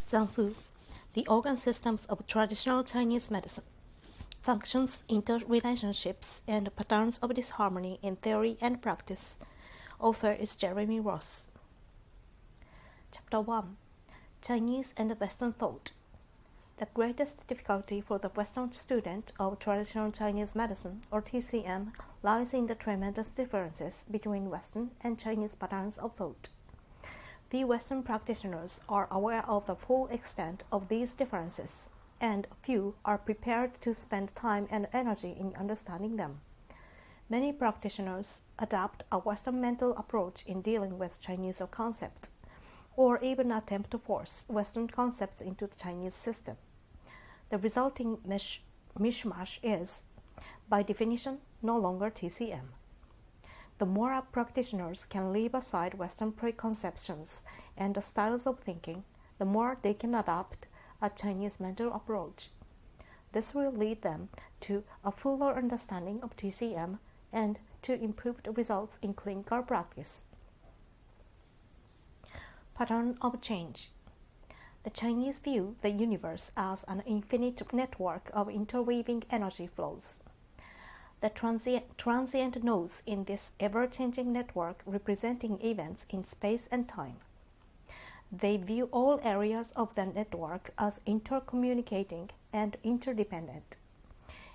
Zang, the organ systems of traditional Chinese medicine, functions, interrelationships, and patterns of disharmony in theory and practice. Author is Jeremy Ross. Chapter 1. Chinese and Western Thought. The greatest difficulty for the Western student of traditional Chinese medicine, or TCM, lies in the tremendous differences between Western and Chinese patterns of thought. Few Western practitioners are aware of the full extent of these differences, and few are prepared to spend time and energy in understanding them. Many practitioners adopt a Western mental approach in dealing with Chinese concepts, or even attempt to force Western concepts into the Chinese system. The resulting mishmash is, by definition, no longer TCM. The more practitioners can leave aside Western preconceptions and the styles of thinking, the more they can adopt a Chinese mental approach. This will lead them to a fuller understanding of TCM and to improved results in clinical practice. Pattern of change. The Chinese view the universe as an infinite network of interweaving energy flows. The transient nodes in this ever-changing network representing events in space and time. They view all areas of the network as intercommunicating and interdependent,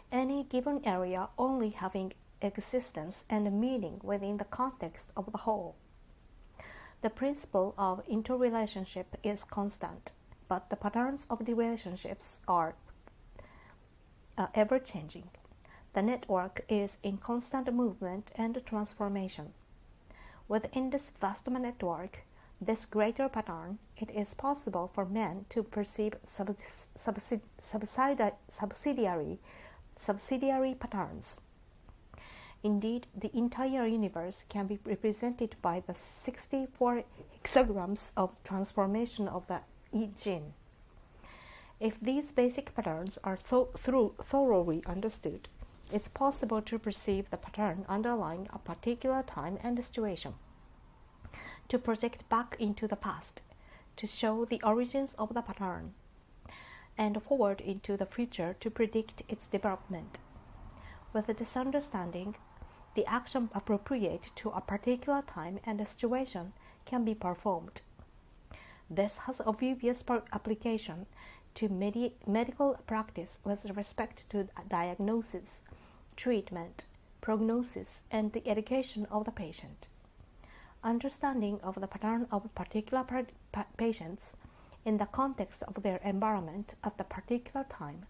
any given area only having existence and meaning within the context of the whole. The principle of interrelationship is constant, but the patterns of the relationships are ever-changing. The network is in constant movement and transformation. Within this vast network, this greater pattern, it is possible for men to perceive subsidiary patterns. Indeed, the entire universe can be represented by the 64 hexagrams of transformation of the I Ching. If these basic patterns are thoroughly understood, it's possible to perceive the pattern underlying a particular time and situation, to project back into the past, to show the origins of the pattern, and forward into the future to predict its development. With this understanding, the action appropriate to a particular time and situation can be performed. This has obvious application to medical practice with respect to diagnosis, treatment, prognosis, and the education of the patient. Understanding of the pattern of particular patients in the context of their environment at the particular time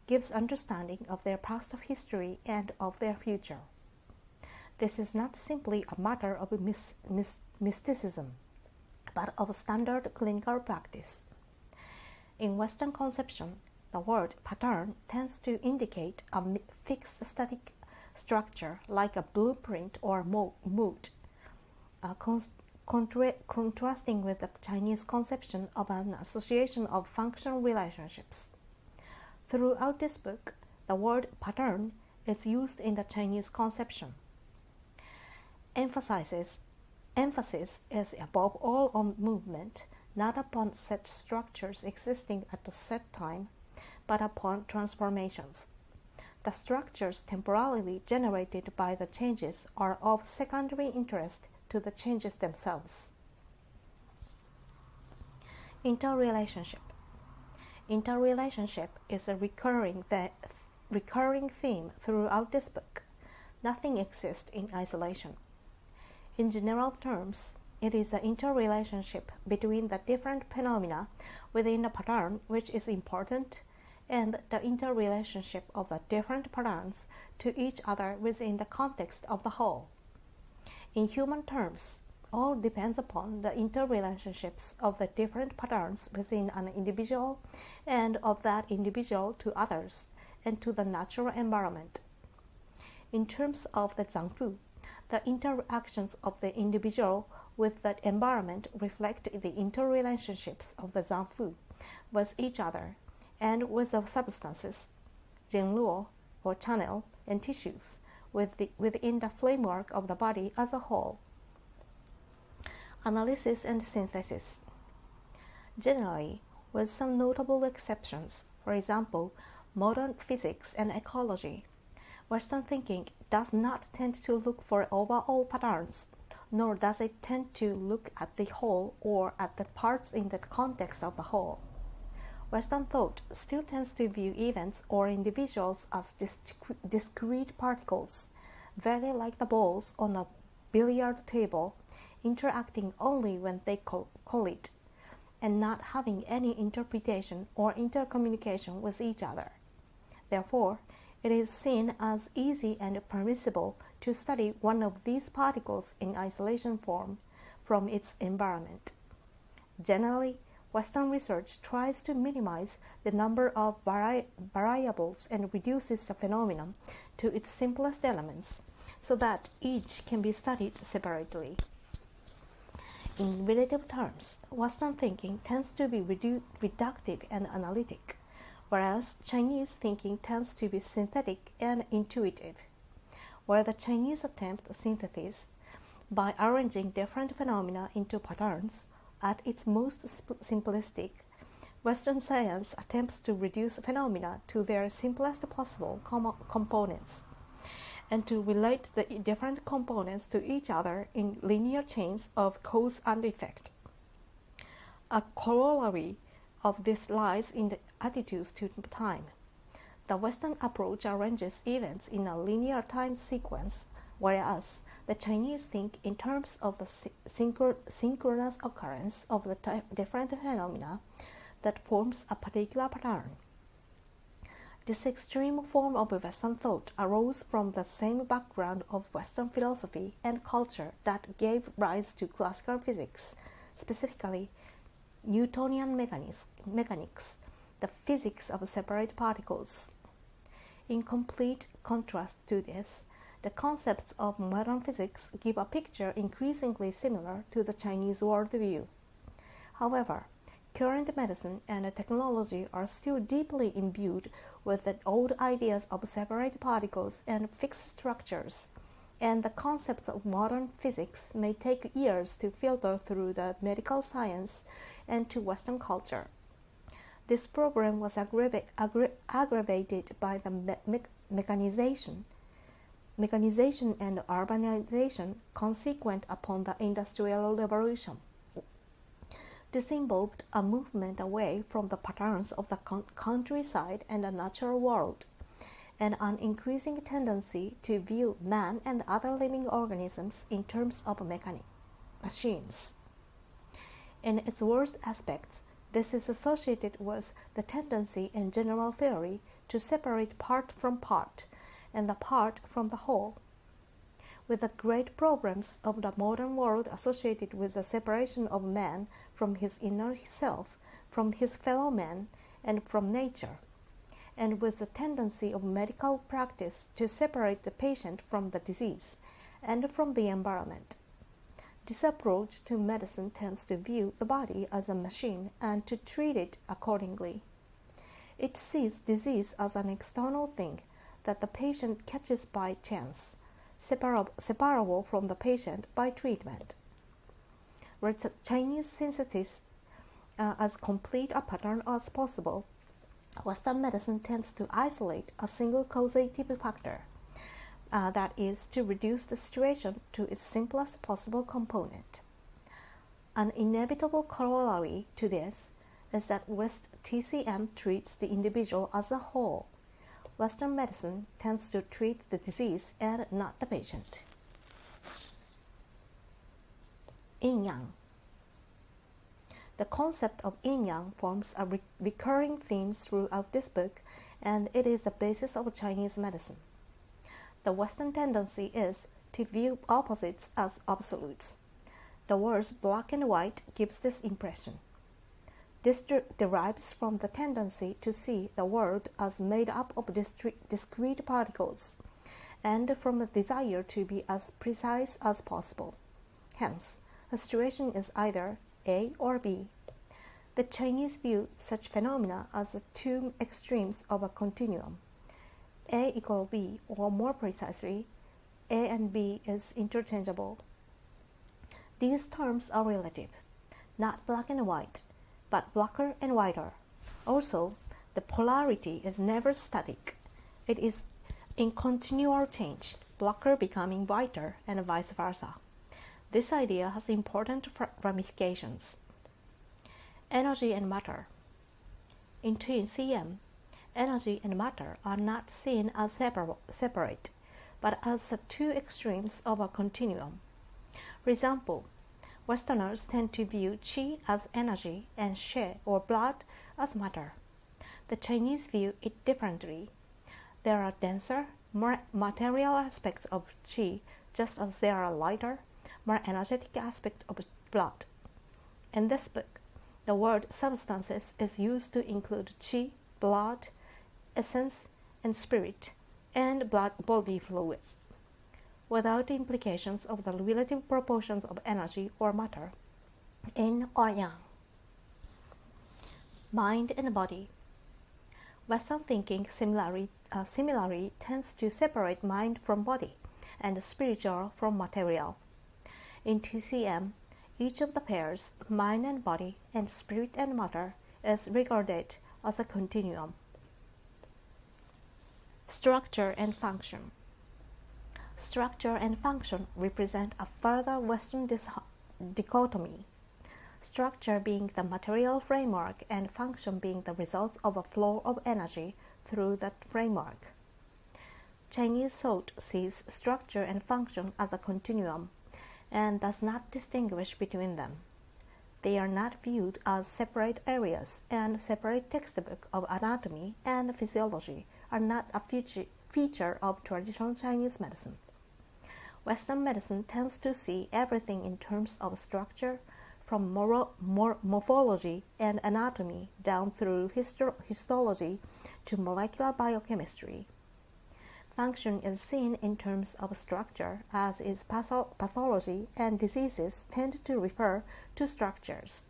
gives understanding of their past history and of their future. This is not simply a matter of mysticism, but of standard clinical practice. In Western conception, the word pattern tends to indicate a fixed static structure like a blueprint or mood, contrasting with the Chinese conception of an association of functional relationships. Throughout this book, the word pattern is used in the Chinese conception. Emphasis is above all on movement, not upon set structures existing at a set time, but upon transformations. The structures temporarily generated by the changes are of secondary interest to the changes themselves. Interrelationship. Interrelationship is a recurring theme throughout this book. Nothing exists in isolation. In general terms, it is an interrelationship between the different phenomena within a pattern which is important, and the interrelationship of the different patterns to each other within the context of the whole. In human terms, all depends upon the interrelationships of the different patterns within an individual and of that individual to others and to the natural environment. In terms of the Zang, the interactions of the individual with the environment reflect the interrelationships of the Zang with each other and with the substances, Jingluo or channel, and tissues within the framework of the body as a whole. Analysis and synthesis. Generally, with some notable exceptions. For example, modern physics and ecology. Western thinking does not tend to look for overall patterns, nor does it tend to look at the whole or at the parts in the context of the whole. Western thought still tends to view events or individuals as discrete particles, very like the balls on a billiard table, interacting only when they collide, and not having any interpretation or intercommunication with each other. Therefore, it is seen as easy and permissible to study one of these particles in isolation from its environment. Generally, Western research tries to minimize the number of variables and reduces the phenomenon to its simplest elements, so that each can be studied separately. In relative terms, Western thinking tends to be reductive and analytic, whereas Chinese thinking tends to be synthetic and intuitive. Where the Chinese attempt synthesis by arranging different phenomena into patterns, at its most simplistic, Western science attempts to reduce phenomena to their simplest possible components, and to relate the different components to each other in linear chains of cause and effect. A corollary of this lies in the attitudes to time. The Western approach arranges events in a linear time sequence, whereas the Chinese think in terms of the synchronous occurrence of the different phenomena that forms a particular pattern. This extreme form of Western thought arose from the same background of Western philosophy and culture that gave rise to classical physics, specifically Newtonian mechanics, the physics of separate particles. In complete contrast to this, the concepts of modern physics give a picture increasingly similar to the Chinese worldview. However, current medicine and technology are still deeply imbued with the old ideas of separate particles and fixed structures, and the concepts of modern physics may take years to filter through the medical science and to Western culture. This problem was aggravated by the mechanization and urbanization consequent upon the Industrial Revolution. This involved a movement away from the patterns of the countryside and the natural world, and an increasing tendency to view man and other living organisms in terms of machines. In its worst aspects, this is associated with the tendency in general theory to separate part from part, and the part from the whole. With the great problems of the modern world associated with the separation of man from his inner self, from his fellow man, and from nature, and with the tendency of medical practice to separate the patient from the disease and from the environment. This approach to medicine tends to view the body as a machine and to treat it accordingly. It sees disease as an external thing that the patient catches by chance, separable from the patient by treatment. Where Chinese synthesis as complete a pattern as possible, Western medicine tends to isolate a single causative factor, that is, to reduce the situation to its simplest possible component. An inevitable corollary to this is that West TCM treats the individual as a whole. Western medicine tends to treat the disease and not the patient. Yin-yang. The concept of yin-yang forms a recurring theme throughout this book, and it is the basis of Chinese medicine. The Western tendency is to view opposites as absolutes. The words black and white gives this impression. This derives from the tendency to see the world as made up of discrete particles, and from the desire to be as precise as possible. Hence, a situation is either A or B. The Chinese view such phenomena as the two extremes of a continuum. A equals B, or more precisely, A and B is interchangeable. These terms are relative, not black and white, but blacker and whiter. Also, the polarity is never static. It is in continual change, blacker becoming whiter and vice versa. This idea has important ramifications. Energy and matter. In TCM, energy and matter are not seen as separate, but as the two extremes of a continuum. For example, Westerners tend to view qi as energy and she or blood as matter. The Chinese view it differently. There are denser, more material aspects of qi, just as there are lighter, more energetic aspects of blood. In this book, the word substances is used to include qi, blood, essence, and spirit, and blood body fluids, without the implications of the relative proportions of energy or matter, yin or yang. Mind and body. Western thinking similarly tends to separate mind from body and spiritual from material. In TCM, each of the pairs, mind and body and spirit and matter, is regarded as a continuum. Structure and function. Structure and function represent a further Western dichotomy. Structure being the material framework and function being the result of a flow of energy through that framework. Chinese thought sees structure and function as a continuum and does not distinguish between them. They are not viewed as separate areas, and separate textbooks of anatomy and physiology are not a feature of traditional Chinese medicine. Western medicine tends to see everything in terms of structure, from morphology and anatomy down through histology to molecular biochemistry. Function is seen in terms of structure, as is pathology, and diseases tend to refer to structures.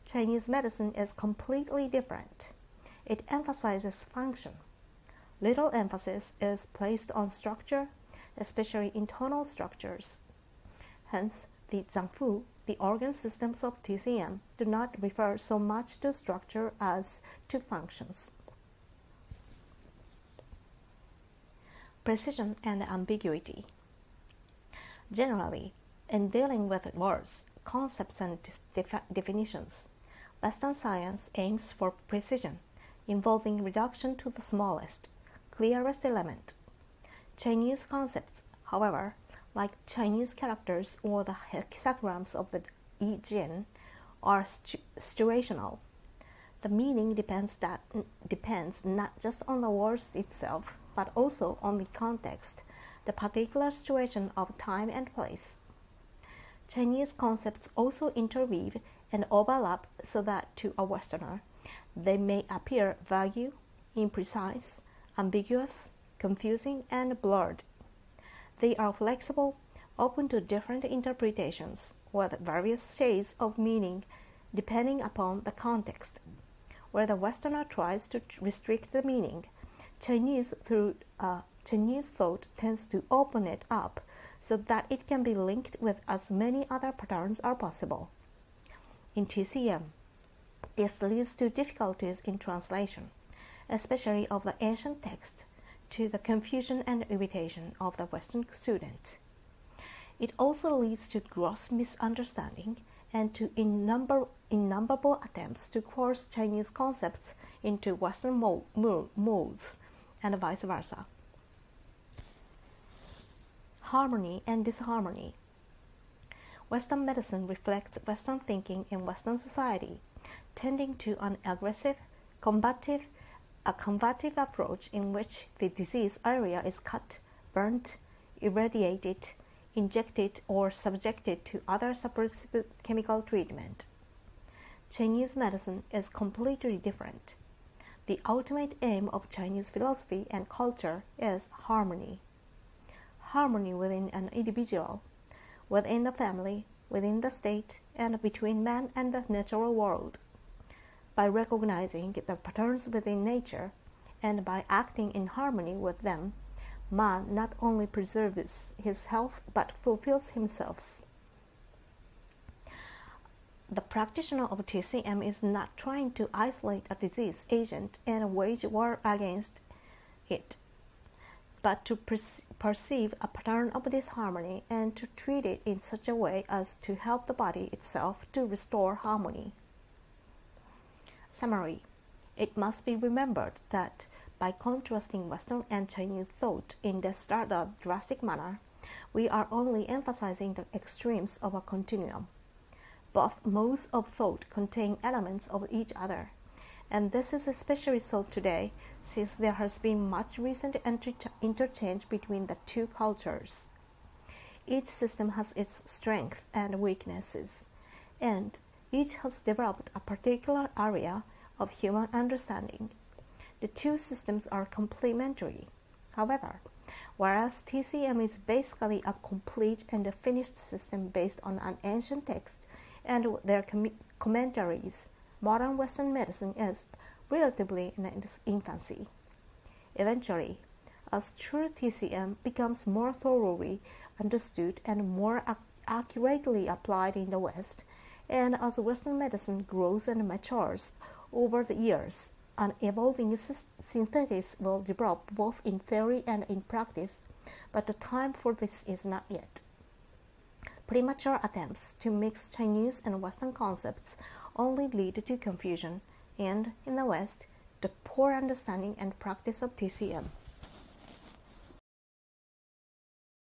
Chinese medicine is completely different. It emphasizes function. Little emphasis is placed on structure, especially internal structures. Hence, the Zang, the organ systems of TCM, do not refer so much to structure as to functions. Precision and ambiguity. Generally, in dealing with words, concepts, and definitions, Western science aims for precision, involving reduction to the smallest, clearest element. Chinese concepts, however, like Chinese characters or the hexagrams of the I Ching, are situational. The meaning depends not just on the words itself, but also on the context, the particular situation of time and place. Chinese concepts also interweave and overlap so that to a Westerner, they may appear vague, imprecise, ambiguous, confusing, and blurred. They are flexible, open to different interpretations, with various shades of meaning depending upon the context. Where the Westerner tries to restrict the meaning, Chinese thought tends to open it up so that it can be linked with as many other patterns as possible. In TCM, this leads to difficulties in translation, especially of the ancient text, to the confusion and irritation of the Western student. It also leads to gross misunderstanding and to innumerable attempts to force Chinese concepts into Western molds, and vice versa. Harmony and disharmony. Western medicine reflects Western thinking in Western society, tending to an aggressive, combative approach in which the disease area is cut, burnt, irradiated, injected, or subjected to other suppressive chemical treatment. Chinese medicine is completely different. The ultimate aim of Chinese philosophy and culture is harmony. Harmony within an individual, within the family, within the state, and between man and the natural world. By recognizing the patterns within nature and by acting in harmony with them, man not only preserves his health but fulfills himself. The practitioner of TCM is not trying to isolate a disease agent and wage war against it, but to perceive a pattern of disharmony and to treat it in such a way as to help the body itself to restore harmony. Summary. It must be remembered that by contrasting Western and Chinese thought in this rather drastic manner, we are only emphasizing the extremes of a continuum. Both modes of thought contain elements of each other, and this is especially so today since there has been much recent interchange between the two cultures. Each system has its strengths and weaknesses, and each has developed a particular area of human understanding. The two systems are complementary. However, whereas TCM is basically a complete and a finished system based on an ancient text and their commentaries, modern Western medicine is relatively in its infancy. Eventually, as true TCM becomes more thoroughly understood and more accurately applied in the West, and as Western medicine grows and matures over the years, an evolving synthesis will develop both in theory and in practice, but the time for this is not yet. Premature attempts to mix Chinese and Western concepts only lead to confusion and, in the West, the poor understanding and practice of TCM.